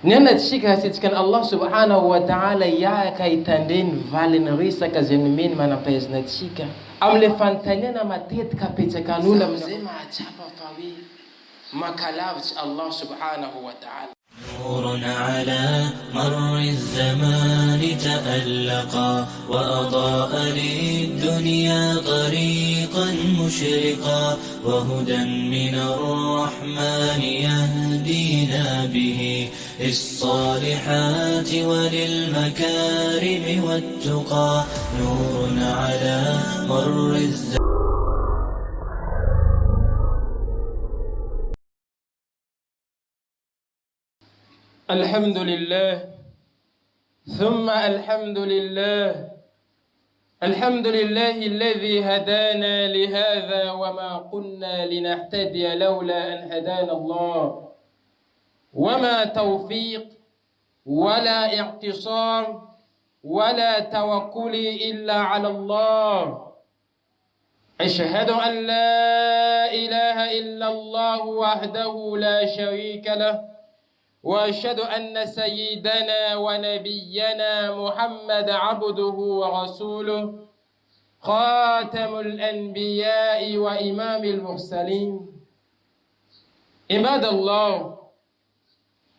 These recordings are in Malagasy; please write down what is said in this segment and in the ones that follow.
Nena tsika sitsikan Allah subhanahu wa ta'ala yaka itandreny valiny risaka zay nomeny manam-pahaizana tsika amle fanontaniana matetika apetsakan'olo amin'izay mahatsapa fa hoe makalavitsy Allah subhanahu wa ta'ala. نور على مر الزمان تألقا وأضاء للدنيا طريقا مشرقا وهدى من الرحمن يهدينا به للصالحات وللمكارم والتقى نور على مر الزمان. الحمد لله ثم الحمد لله الحمد لله الذي هدانا لهذا وما كنا لنهتدي لولا أن هدانا الله وما توفيق ولا اعتصام ولا توكل إلا على الله. أشهد أن لا إله إلا الله وحده لا شريك له وأشهد أن سيدنا ونبينا محمد عبده ورسوله خاتم الأنبياء وإمام المرسلين. عباد الله،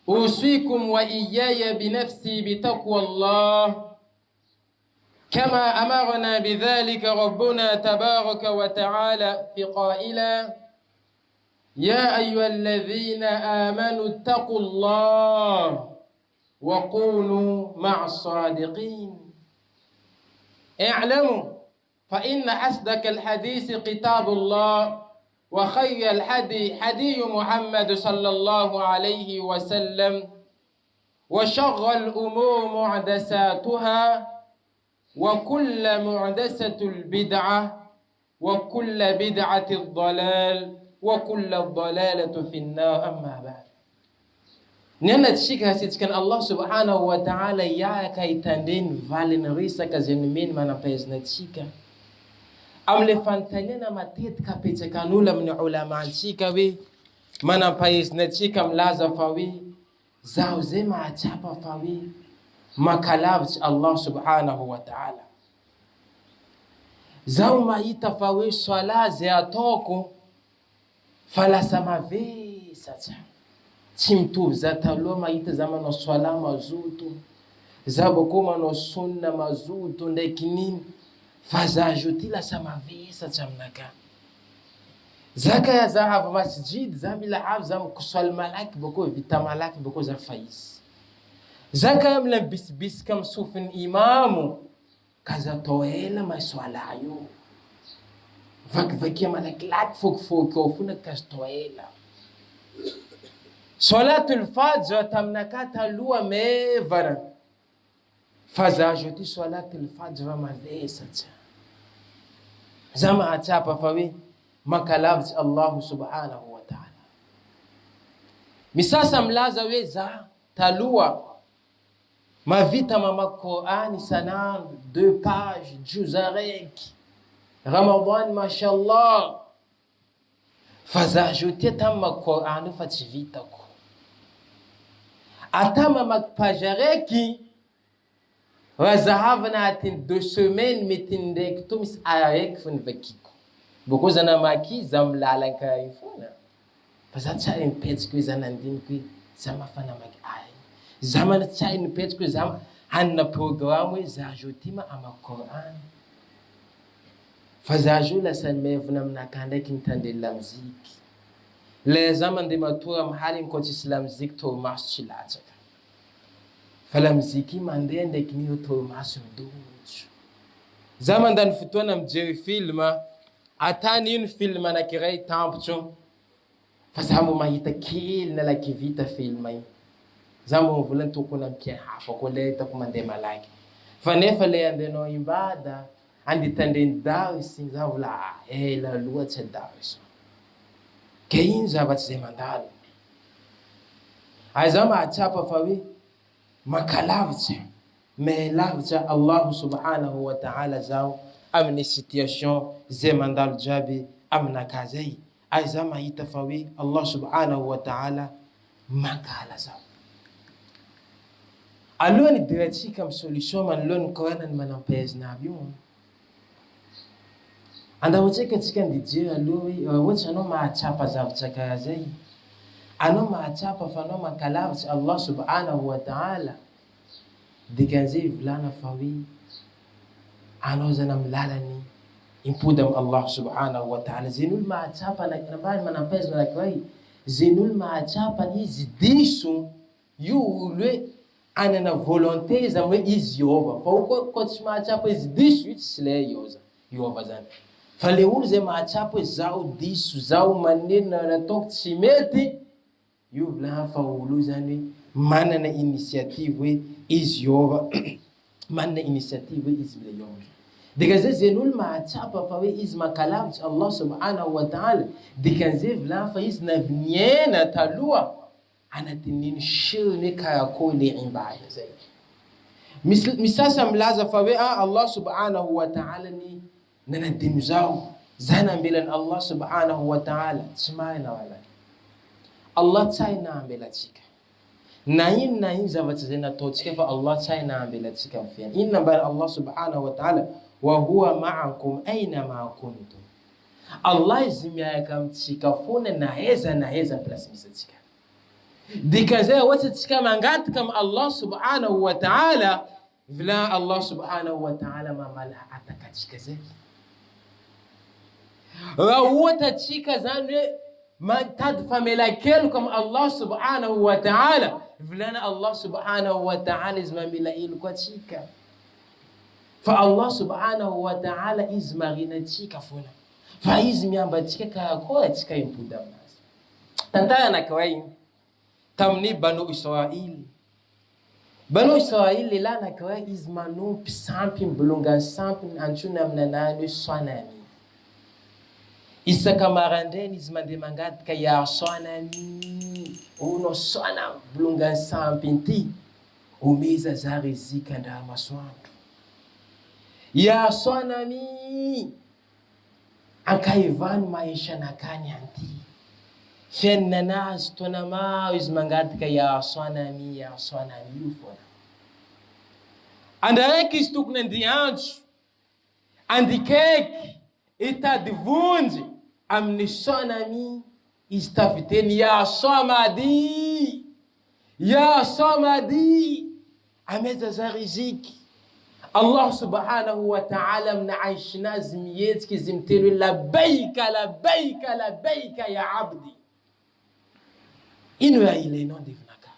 أوصيكم وإياي بنفسي بتقوى الله كما أمرنا بذلك ربنا تبارك وتعالى في قائلا: يا أيها الذين آمنوا اتقوا الله وكونوا مع الصادقين. اعلموا فإن أصدق الحديث كتاب الله وخير الهدي هدي محمد صلى الله عليه وسلم وشر الأمور محدثاتها وكل محدثة البدعة وكل بدعة الضلال وكل الضلالة في النار. أما بعد، nena tsika sitsikan Allah subhanahu wa ta'ala yaka itandreny valiny risaka zay nomeny manam-pahaizana tsika amle fanontaniana matetika apetsakan'olo amin'ny ulamantsika hoe manam-pahaizana tsika milaza fa hoe zaho zay mahatsapa fa hoe makalavitsy Allah subhanahu wa ta'ala. Zaho mahita fa hoe soala zay ataoko fa lasa mavesatra, tsy mitovy za taloha mahita za manao soala mazoto, za bako manao sunna mazoto ndraiky niny, fa za ty lasa mavesatra aminaka. Zaka za hava masjidy, za mila avy za mikosoaly malaky bako vita malaky bako za faizy. Zaka mila bisibisika amin'ny sofiny imamo ka za tao ela mahay soala io. Vakivakia malakilaky fokifoky ao fona ka za tao ela. Salatul fajr taminaka taloha mevana, fa za ty salatul fajr mavesatra. Za mahatsapa fa hoe makalavitsy Allah subhanahu wa ta'ala. Misasa milaza hoe za taloha mavita mamaky Qur'an isanandro 2 page juzu araiky Ramadan mashallah, fa za ty tamaky Qur'an io fa tsy vitako. Ata mamaky page araiky raha zahava anatin'ny 2 semaines mety indraiky to misy araiky fo nivakiko. Boko za namaky za milalaka iny fona, fa za tsara nipetraky hoe za nandiniky hoe za mafana maky aya. Za mana tsara nipetraky hoe za hanina programme hoe za ty ma amaky Qur'an. Fa za lasa mevona aminaka ndraiky mitandreny lamuziky. Le za mandeha matory amin'ny haly koa tsisy lamuziky torimaso tsy latsaka. Fa lamuziky mandeha ndraiky nio torimaso midotso. Za mandany fotoana mijery film, atany ino film anakiray tampotro, fa za mo mahita kely na laky vita film iny. Za mo volany tokony ampia hafa koa le hitako mandeha malaky. Fa nefa le andehanao imbada andeha tandreny darisy, za vola ela loatsy darisy. Ke iny zavatsy zay mandalo. Za mahatsapa fa hoe makalavitsy, melavitsy Allah subhanahu wa ta'ala zao amin'ny situation zay mandalo jiaby aminaka zay. Za mahita fa hoe Allah subhanahu wa ta'ala makala zao. alohany dirantsika amin'ny solution manoloany koranany manampaizina aby io. Andahoantsika atsika ndijery aloha hoe ohatsy anao mahatsapa zavatra karaha zay, anao mahatsapa fa anao mankalavitsy Allah subhanahu wa ta'ala, dikan'izay volana fa hoe anao zany amin'ny lalany impody amin'ny Allah subhanahu wa ta'ala. Zay n'olo mahatsapa nambany manampaizina anankiray, zay n'olo mahatsapa izy diso io olo hoe anana volonté zany hoe izy Yehova, fa koa tsy mahatsapa izy diso io tsy lay Yehova zany. Fa le olo zay mahatsapa hoe zaho diso, zaho manenina nataoko tsy mety, io volana fa olo zany hoe manana initiative hoe izy Yehova, manana initiative hoe izy mila Yehova. Dikan'izay zay n'olo mahatsapa fa hoe izy mankalavitsy Allah subhanahu wa ta'ala, dikan'izay volana fa izy naviniena taloha anatin'iny shiriny hoe karakôry le ibada zay. Misy sasa milaza fa hoe Allah subhanahu wa ta'ala ni nanadino zao, zany ambelany Allah subhanahu wa ta'ala. Tsy marina wala. Allah tsay na ambelatsika. Na ino zavatra zay nataotsika fa Allah tsay na ambelatsika amin'ny fiaina. Inona mbara Allah subhanahu wa ta'ala, wa huwa ma'akum aina ma kuntum. Allah izy miaraka amitsika foana na heza place misy atsika. Dikan'izay ohatsy atsika mangataka amin'ny Allah subhanahu wa ta'ala, vila Allah subhanahu wa ta'ala mamala ataka atsika zay. Raha ohatra atsika zany hoe matady famelan-keloka amin'ny Allah subhanahu wa ta'ala, vilana Allah subhanahu wa ta'ala izy mamela eloko atsika. Fa Allah subhanahu wa ta'ala izy marina atsika foana. Fa izy miamba atsika karakôry atsika impody aminazy. Tantara anankiray tamin'ny Banu Israil. Banu Israil lehilahy anankiray izy manompy sampy mibolongany sampy antsoiny amin'ny anarany hoe soanany. Isaka marandrainy izy mandeha mangadika ya soanany, ono soana mibolongany sampy ity, omeza za rizika andra masoandro. Ya soanany, ankaivany mahishanakany anty. Fiainana anazy toana maro izy mangadika ya soanany io foana. Andraiky izy tokony andiantso, andikaiky, itady vonjy amin'ny soanany, izy taviteny ya somady, ameza za riziki. Allah subhanahu wa ta'ala amina aishinazy mihetsiky izy miteny hoe labaika ya abdi. Ino raha ilainao andevinaka?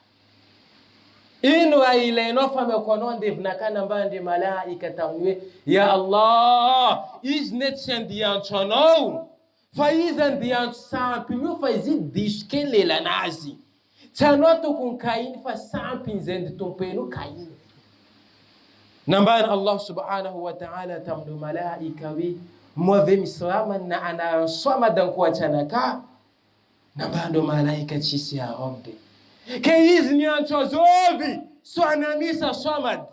Ino raha ilainao fa miako anao andevinaka nambandry malaika taminy hoe ya Allah, izy ne tsy andiantso anao, fa izy andiantso sampy io, fa izy diso kely lelanazy. Tsy anao tokony kainy fa sampy zay ndi tompeno kainy. Nambany Allah subhanahu wa ta'ala taminy malaika hoe moave misy ramany na anaran'ny somady ankoatsy anaka. Nambandro malaika tsisy ya Rabbi. Ke izy niantso azovy, soanamisa somady.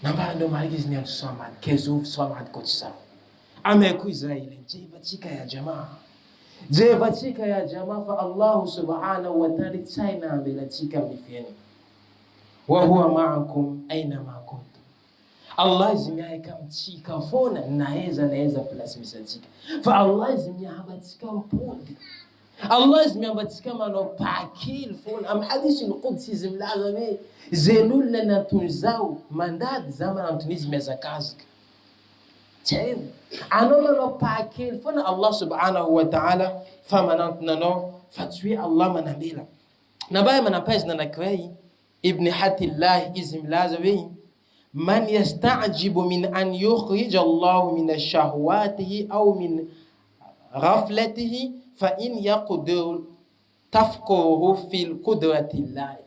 Nambandro malaika izy niantso somady, ke zovy somady kotsisa. Ameko Israel, jevatsika ya jamaa fa Allah subhanahu wa ta'ala tsaina ambelatsika mifieni. Wa huwa ma'akum aina ma kuntum. Allah izy miaraka amitsika foana na heza place misy atsika. Fa Allah izy miamba atsika mpody. Allah izy miamba atsika manao pakily foana. Am hadisi al-Qudsi izy milaza hoe zay n'olona nantony zao mandady za manantony izy miazakazaka. Tsevo, anao manao pakily foana Allah subhanahu wa ta'ala fa manantona anao fa tsy hoe Allah manambela. Nabaya manampaizina anankiray Ibn Hatillah izy milaza hoe man yasta'jibu min an yukhrija Allah min ash-shahwatihi aw min ghaflatihi fa in yaqdir tafkuruhu fil qudratillah.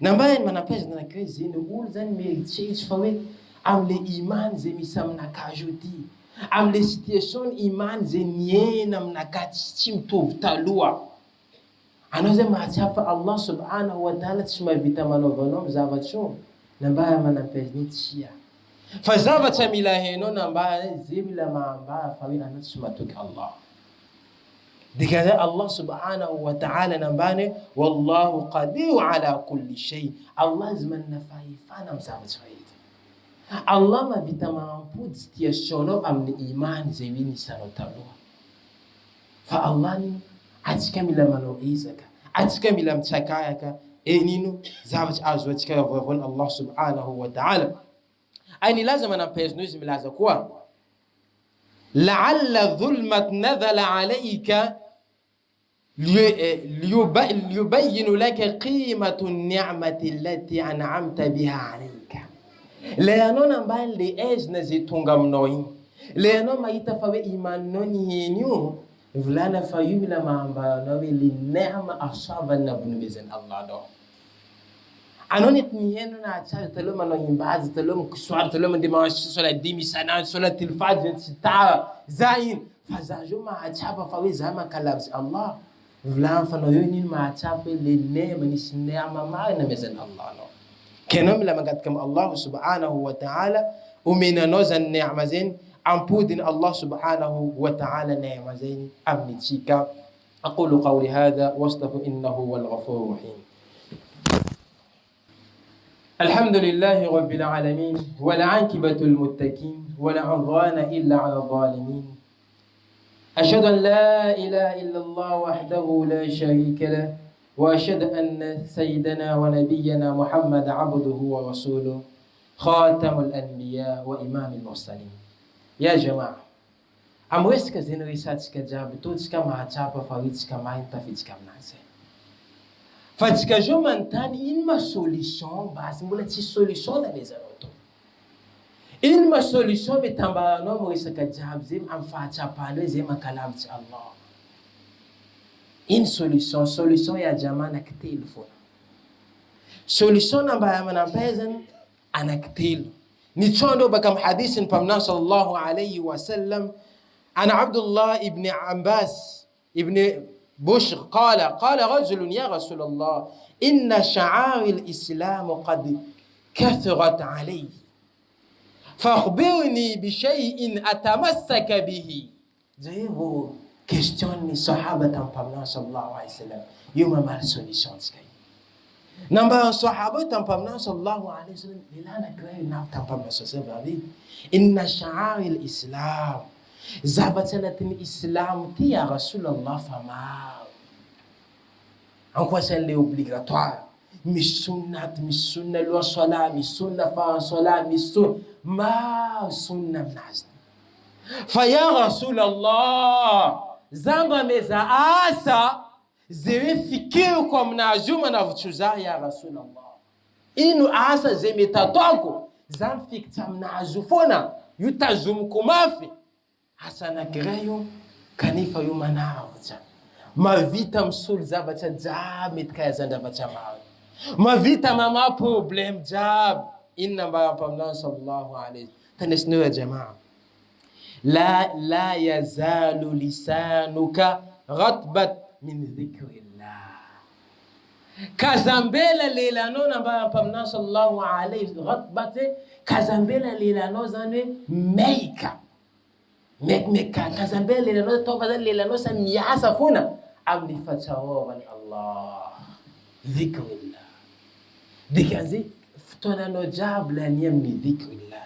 Nambaya manampaizina anankiray zany olo zany mieritseritsy fa hoe amle iman zay misy aminakajo ty, amle situation iman zay niena aminakaty tsy mitovy taloha. Anao zay mahatsapa Allah subhanahu wa ta'ala tsy mavita manaovanao amin'ny zavatra io. Nambara manampaiziny tsia. Fa zavatra mila hainao nambara zay mila mahambara fa hoe anao tsy matoky Allah. dikaza Allah subhanahu wa ta'ala nambane wallahu qadiru ala kulli shay. Allah zmanna faifana msavati faiti. Allah ma vitama put tia shono amni iman zewini sanotalo. Fa Allah ni atskamila mano izaka, atskamila mtsakayaka enino zavati azwatika vavon Allah subhanahu wa ta'ala. Aini lazima nampeznuzi milaza kuwa la'alla dhulmat nadhala alayka liyubayyin laka qimatu an-ni'mati allati an'amta biha alayka. Leno namba le ezna zitunga mnoyi leno maita fawe iman noni henyu vlana fayumila mamba nawe li neema asaba na bunmizan Allah do anonit miheno na cha taloma no imbazi taloma kuswar taloma dimanche sola dimi sana sola tilfaj sita zain fazajo ma achapa fawe zama kalabs Allah vlan fa no yoni ma achapa le neema ni neema ma na mizan Allah no kenom la magat kam Allah subhanahu wa ta'ala umina nozan neema zain ampudin Allah subhanahu wa ta'ala neema zain amnitika. أقول قولي هذا واستغفر إنه هو الغفور الرحيم. الحمد لله رب العالمين والعاقبة المتقين ولا عدوان إلا على الظالمين. أشهد أن لا إله إلا الله وحده لا شريك له وأشهد أن سيدنا ونبينا محمد عبده ورسوله خاتم الأنبياء وإمام المرسلين. يا جماعة amweska zenerisatsika jiaby totsika mahatsapa faritsika mainta fitsika aminazy. Fa tsika zao manontany ino ma solution base mbola tsy solution na mezanao to. Ino ma solution metambaranao amy resaka jiaby zay amy fahatsapanao zay mankalavitsy Allah. Ino solution? Solution ya jama anankitelo foana. Solution namba manampezany anankitelo. Nitsondro baka amy hadithin mpaminao sallallahu alayhi wa sallam عن عبد الله ابن عباس ابن بشر قال رجل يا رسول الله إن شعائر الإسلام قد كثرت علي فأخبرني بشيء أتمسك به. زيبو كيستيوني صحابة تنبامنا صلى الله عليه وسلم يوم ما السوليسيون سكاي نمبر صحابة تنبامنا صلى الله عليه وسلم للانا كراي ناف تنبامنا صلى الله عليه وسلم إن شعائر الإسلام zabatsanatiny islam ty ya Rasulullah fa maro. Ankoasan'ny le obligatoire misy sunna loa sola misy sunna fa sola misy sunna maro sunna aminazy. Fa ya Rasulullah zamba meza asa zay fikiriko aminazy io manavotro za ya Rasulullah. Ino asa zay mety ataoko za mifikitsy aminazy io foana io tazomiko mafy. Asa anankiray io kanefa io manavitra mavita misolo zavatra jiaby mety karazan-javatra maro mavita mama problème jiaby. Inona mba ampaminao sallallahu alayhi tanesinao ya jamaa la yazalu lisanuka ratbat min dhikrillah. Kazambela lelanao namba ampaminao sallallahu alayhi ratbat kazambela lelanao zany meika meka kazambela lelanao tao zany lelanao sa miasa fona amin'ny fatsahovany Allah dhikrillah. Dikazy fotoananao jiaby lany amin'ny dhikrillah,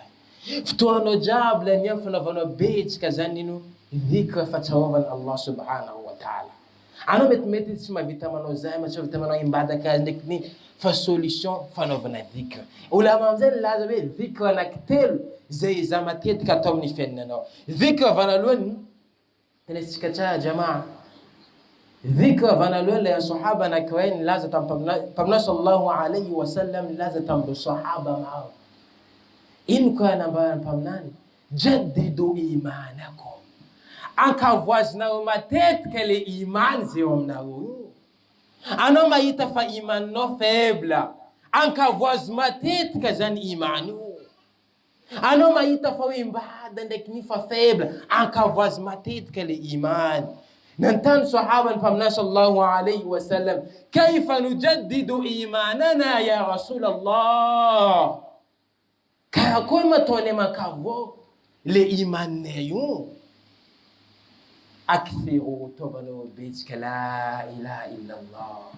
fotoananao jiaby lany amin'ny fanaovanao betsika zany ino dhikra fatsahovany Allah subhanahu wa ta'ala. Anao mety tsy mahavita manao zay ma tsy mahavita manao imbadaka azy ndraiky ny fa solution fanaovana dhikra. Ulama amizay nilaza hoe dhikra anankitelo zay za matetika atao amin'ny fiainanao. Dhikra vanalohany tenesika tsara jamaa. Dhikra vanalohany la sahaba anankiray nilaza taminao sallallahu alayhi wa sallam nilaza tamin'ny sahaba maro. Ino koa namba paminany jaddidu imanakum. Ankavoazinao matetika le imany zay eo aminao. Anao mahita fa imaninao faible, ankavoazy matetika zany imany io. Anao mahita fa hoe mbada ndraiky ny fa faible, ankavoazy matetika le imany. Nantany sahabany mpaminay sallallahu alayhi wa sallam kaifa nujaddidu imanana ya Rasulallah. Karakory mataony mankavoa le imaninay io. akthiru tobano betsika la ilaha illallah.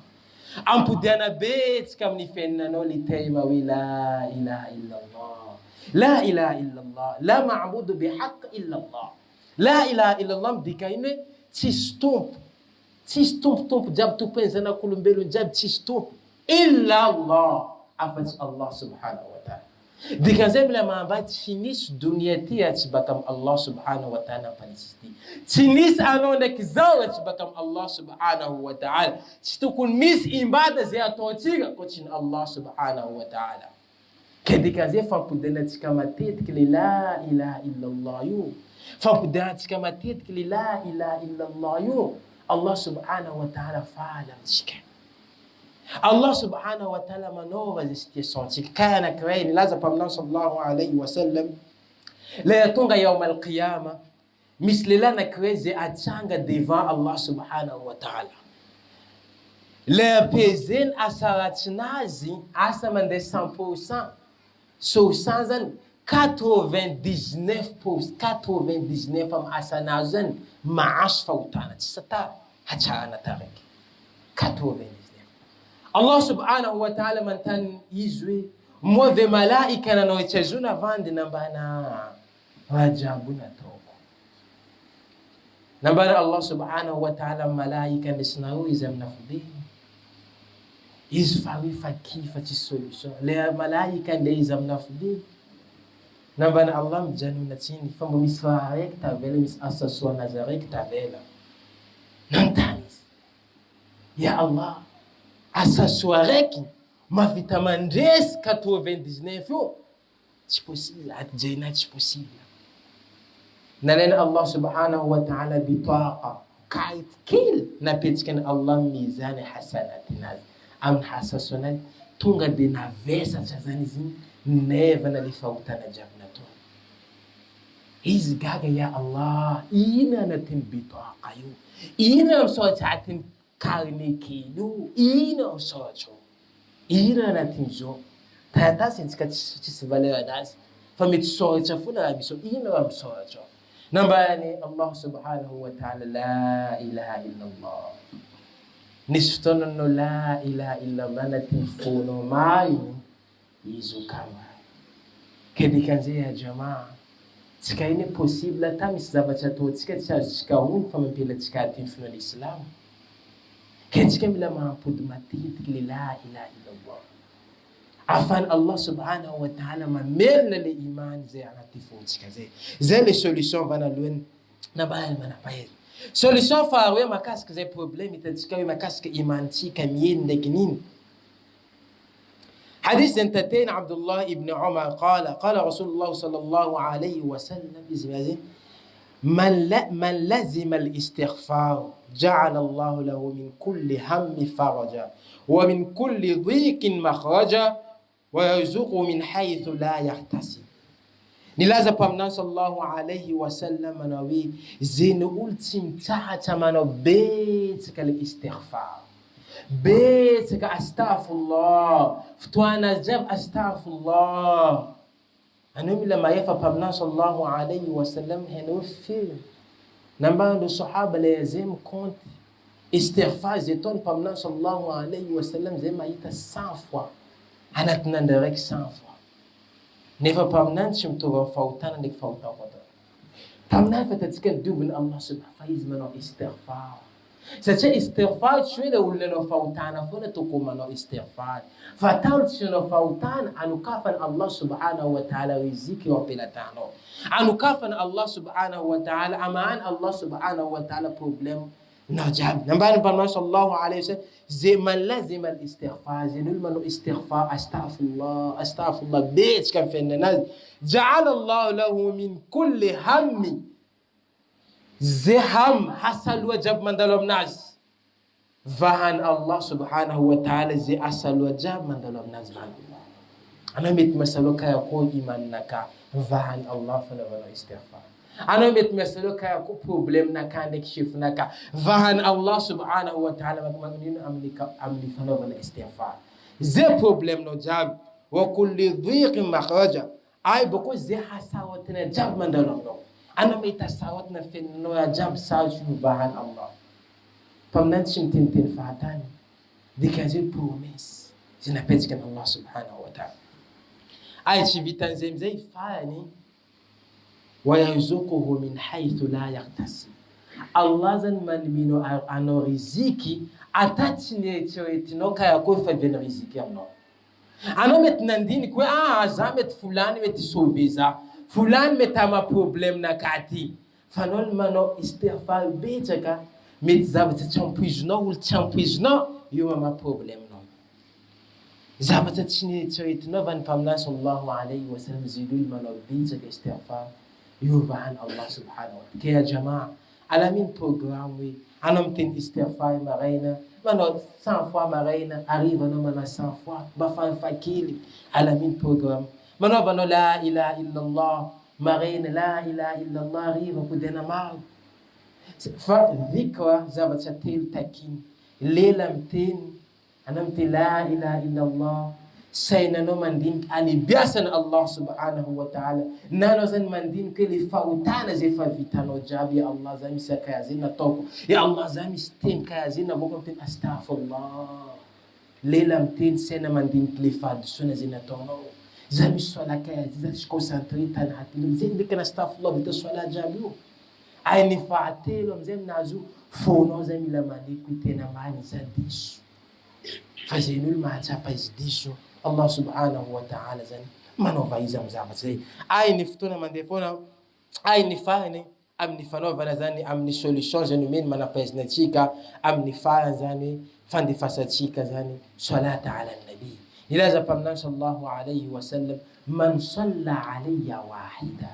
Ampodiana betsika amin'ny fiainanao le tema hoe la ilaha illallah. La ilaha illallah, la ma'budu bihaq illallah. La ilaha illallah midika iny hoe tsisy tompo jiaby tompoen'ny zanak'olombelona jiaby tsisy tompo illa Allah, afa-tsy Allah subhanahu wa ta'ala. Dikan'izay mila mahambady tsy nisy dunia ty tsy baka amin'ny Allah subhanahu wa ta'ala ampanisy ty. Tsy nisy anao ndraiky zao tsy baka amin'ny Allah subhanahu wa ta'ala. Tsy tokony misy imbada zay ataontsika ankoatrin'ny Allah subhanahu wa ta'ala. Ka dikan'izay fampodanatsika matetiky le la ilaha illallah io. Fampodanatsika matetiky le la ilaha illallah io. Allah subhanahu wa ta'ala faala amitsika. Allah subhanahu wa ta'ala manova zay situation tsika. Kaya anankiray nilaza mpaminao sallallahu alayhi wa sallam, la tonga yaum al-qiyama, misy lehilahy anankiray zay atsanga devant Allah subhanahu wa ta'ala. Le apezeny asa ratsinazy, asa mandeha 100%, so 100 zany 99% amin'ny asanazy zany mahazo fahotana, tsy sata hatsarana taraiky 99. Allah subhanahu wa ta'ala mantany izy hoe moa ve malaika nanao itsazona vandy nambana rajabu nataoko. Nambana Allah subhanahu wa ta'ala malaika ndesinareo izy amin'ny afobe. Izy fa hoe fakifa tsy solution. Le malaika nde izy amin'ny afobe. Nambana Allah mijanona tsiny fa mbo misy raha raiky tavela, misy asa soanazy raiky tavela. Nantany izy, ya Allah, asa soa raiky mavita mandresy 99 io tsy possible, atijena tsy possible. Nalaina Allah subhanahu wa ta'ala bitaqa kait kil napetsika ny Allah mizany hasanatinazy amin'ny asa soanazy, tonga de navesatra zany izy nevana le fahotana jiaby nataony. Izy gaga ya Allah, ina anatin'ny bitaqa io, ina misoratsy atin'ny carnet kely io, ina misoratro, ina anatin'izao. Tayatasy tsika tsisy valeur anazy fa mety soratra foana raha misy, ina raha misoratra. Nambany Allah subhanahu wa ta'ala la ilaha illallah. Nisy fotoana anao la ilaha illallah anatin'ny fonao maio izy ho kama. Ka dikan'izay ya jamaa, tsika iny possible ata misy zavatra ataontsika tsy azotsika ono fa mampelatsika atin'ny finoan'ny Islamo. Ka tsika mila mahampody matetiky le la ilaha illallah. Afan Allah subhanahu wa ta'ala mamelona le imany zay anaty fontsika zay. Zay le solution vanalohany nabahany manapahelo. Solution faharoe makasika zay problème hitantsika hoe makasika imantsika mieny ndraiky niny. حديث انتتين عبد الله ابن عمر قال رسول الله صلى الله عليه وسلم من لزم الاستغفار جعل الله له من كل هم فرجا ومن كل ضيق مخرجا ويرزقه من حيث لا يحتسب. Nilaza paminao sallallahu alayhi wa sallam anawi zeny olo tsy mitsahatra manao betsaka le istighfar, betsaka astaghfirullah, fotoana jiaby astaghfirullah. Anao mila mahefa paminao sallallahu alayhi wa sallam henao firy nambando sahaba le yazem compte istighfar zay taony paminao sallallahu alayhi wa sallam zay mahita 100 fois anatina andro raiky 100 fois. Nefa paminany tsy mitovy amin'ny fahotana ndraiky fahotana. Paminany fatatsika ny dioviny Allah subhanahu fa izy manao istighfar. Satria istighfar tsy hoe le olona anao fahotana foana tokony manao istighfar. Fa ataolo tsy manao fahotana anokafany Allah subhanahu wa ta'ala riziki eo ampelantanao. Anokafany Allah subhanahu wa ta'ala, amahany Allah subhanahu wa ta'ala problème na jiaby. Nambany paminany sallallahu alayhi wa sallam zay man lazima al-istighfar, zay olo manao istighfar astaghfirullah betsika amin'ny fiainanazy, ja'ala Allah lahu min kulli hammi, zay ham hasaloha jiaby mandalo aminazy vahan Allah subhanahu wa ta'ala zay asaloha jiaby mandalo aminazy vahan Allah. Anao mety masaloha kaya koa imaninaka vahan Allah fanaovanao istighfar. Anao mety masaloha kaya koa problème naka ndraiky chefinaka vahan Allah subhanahu wa ta'ala magnino amin'ny fanaovana istighfar. Zay problème no jiaby wa kulli dhiqin makhraja, ay boko zay hasawatina jiaby mandalo aminao. anao mahita sawat na fenanao ajiaby sazy iovahan Allah. Paminany tsy miteniteny fahatany. Dikan'izay promesy zay napetraky an Allah subhanahu wa ta'ala. Ay tsy vitan'izay amizay fany wa yarzuquhu min haythu la yahtasib. Allah zany manimino anao riziky ata tsy nieritreretinao kaya koa fa viana riziky aminao. Anao mety nandiniky hoe za mety fulany mety sauver za, fulany mety ama problème nakaty. Fa anao manao istighfar betsaka, mety zavatra tsy ampoizinao, olo tsy ampoizinao, io ama problème-nao. Zavatra tsy nieritreretinao va ny mpaminany sallallahu alayhi wa sallam zay olo manao betsaka istighfar, iovahan Allah subhanahu wa ta'ala. Kaya jamaa, alamin programme hoe anao miteny istighfar maraina, manao 100 fois maraina, hariva anao manao 100 fois, mba fahafakely. Alamin programme. Manaovanao la ilaha illallah maraina, la ilaha illallah hariva kodena maro. Fa dhikra zavatra telo takiny. Lela miteny, anao miteny la ilaha illallah, sainanao mandiniky anibiasana Allah subhanahu wa ta'ala. Nanao zany mandiniky hoe le fahotana zay fa vitanao jiaby, ya Allah zany misy kaya zay nataoko, ya Allah zany misy teny kaya zay naboaka miteny astaghfirullah. Lela miteny saina mandiniky le fahadisoana zay nataonao. Zany misy soala kaya zay tsy concentré tanaty zay ndreky na astaghfirullah vita soala jiaby io. Ay ny fahatelo amizay aminazy fonao zay mila maneko tena mariny za diso. Fa zay n'olo mahatsapa izy diso, Allah subhanahu wa ta'ala zany manaova izy amin'ny zavatra zay. Ay ny fotoana mandeha foana, ay ny farany amin'ny fanaovana zany amin'ny solution zany omeny manampaizina atsika amin'ny farany zany fandefasantsika zany salata ala nabi. Ilaza paminany sallallahu alayhi wa sallam, man salla alayya wahida.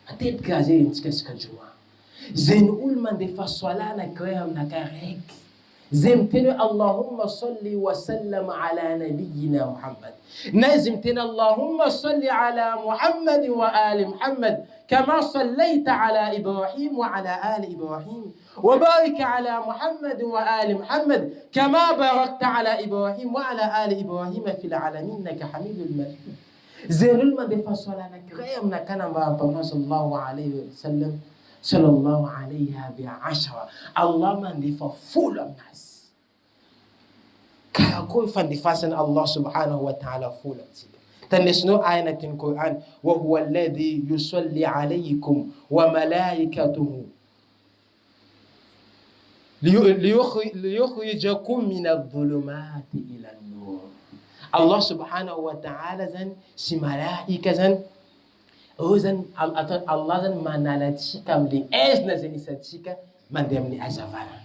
Matetika zay nitsikasika juma. Zay ny olo mandefa sala anankiray aminakay raiky, zay miteny hoe Allahumma salli wa sallam ala nabiyyina Muhammad. Na izy miteny Allahumma salli ala Muhammad wa ali Muhammad kama sallaita ala Ibrahim wa ala ali Ibrahim wa barik ala Muhammad wa ali Muhammad kama barakta ala Ibrahim wa ala ali Ibrahim fil alamin innaka hamidul majid. Zay ny olo mandefa sala anankiray aminakana mba sallallahu alayhi wa sallam, sallallahu alayha bi 10. Allah mandefa folo aminazy. Kaya koa fandefasana Allah subhanahu wa ta'ala folo atsika. Tanesno ayatin Quran, wa huwa alladhi yusalli alaykum wa malaikatuhu liyukhrijakum min adh-dhulumati ila an-nur. Allah subhanahu wa ta'ala zan si malaika zan zan Allah zan manalatsika amle ezna zay nisatsika mandeha amin'ny azavana.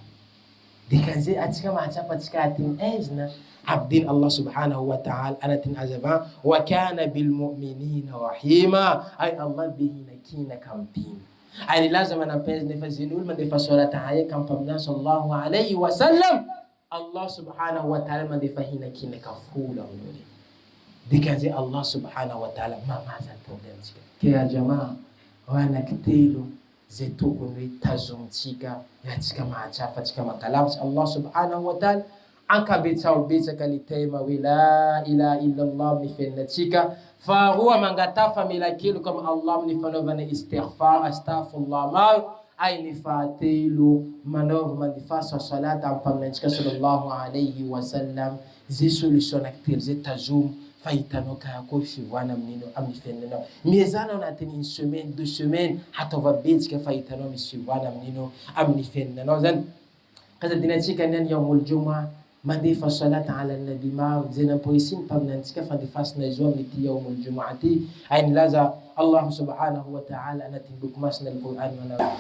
Dikan'izay atsika mahatsapa atsika atin ezna abdin Allah subhanahu wa ta'ala anatin azavana. Wa kana bil mu'minina rahima, ay Allah bihina kina kampin. Ay nilaza manampez nefa zinul mandefa salata haya kampamna sallallahu alayhi wa sallam, Allah subhanahu wa ta'ala mandefa hina kina kafula mnuli. Dikan'izay Allah subhanahu wa ta'ala mamazan problem tsika. Kaya jamaa, wanakitelo zay tokony tazomitsika yatsika mahatsapa atsika makalavitsy Allah subhanahu wa ta'ala. Ankabetsaka le tema hoe la ilaha illallah amin'ny fiainatsika. Faharoa mangatafa mila kelo kama Allah amin'ny fanaovana istighfar, astaghfirullah maro. Ay ny fahatelo manaova mandefasa salata amin'ny mpaminantsika sallallahu alayhi wa sallam. Zay solution anankitelo zay tazomo fahitanao kaya koa fivoana amin'ino amin'ny fiainanao. Miezanao anatin'ny une semaine, 2 semaines, hataova betsika fahitanao misy fivoana amin'ino amin'ny fiainanao zany. Kasadinatsika niany yaumul juma mandefa salata ala nabi maro zay nampoesiny mpaminantsika fandefasana izy amin'ny yaumul juma ty. Ay nilaza Allah subhanahu wa ta'ala anatin'ny boky masina al-Quran manao